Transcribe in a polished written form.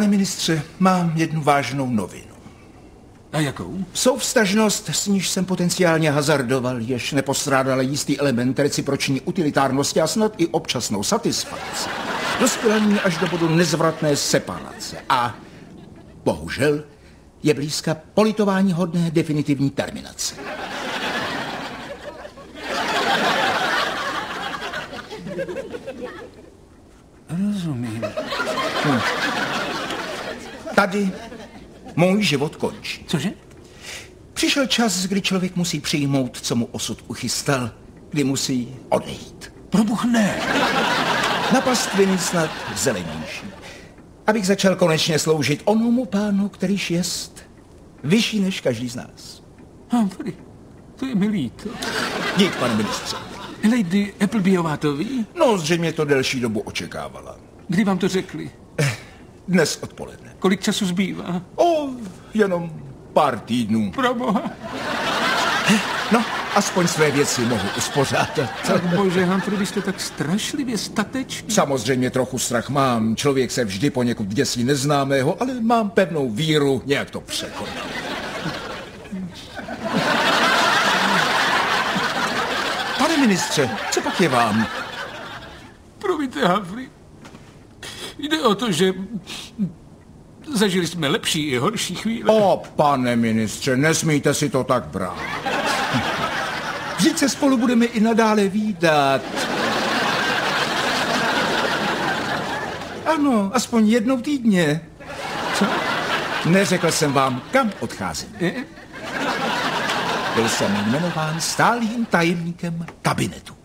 Pane ministře, mám jednu vážnou novinu. A jakou? Souvztažnost, s níž jsem potenciálně hazardoval, jež nepostrádala jistý element reciproční utilitárnosti a snad i občasnou satisfakci, dospěla nyní až do bodu nezvratné separace a bohužel je blízka politování hodné definitivní terminace. Rozumím. Tady můj život končí. Cože? Přišel čas, kdy člověk musí přijmout, co mu osud uchystal, kdy musí odejít. Proboha ne. Na pastviny snad zelenější. Abych začal konečně sloužit onomu pánu, kterýž jest vyšší než každý z nás. Humphrey, to je mi líto. Dík, pane ministře. Lady Applebyová to ví? No, zřejmě to delší dobu očekávala. Kdy vám to řekli? Dnes odpoledne. Kolik času zbývá? Jenom pár týdnů. Proboha. No, aspoň své věci mohu uspořádat. Bože, Humphrey, vy jste tak strašlivě statečný. Samozřejmě trochu strach mám. Člověk se vždy poněkud děsí neznámého, ale mám pevnou víru, nějak to překonat. Pane ministře, co pak je vám? Promiňte, Humphrey. Jde o to, že zažili jsme lepší i horší chvíle. Pane ministře, nesmíte si to tak brát. Vždyť se spolu budeme i nadále vídat. Ano, aspoň jednou týdně. Co? Neřekl jsem vám, kam odcházím. Byl jsem jmenován stálým tajemníkem kabinetu.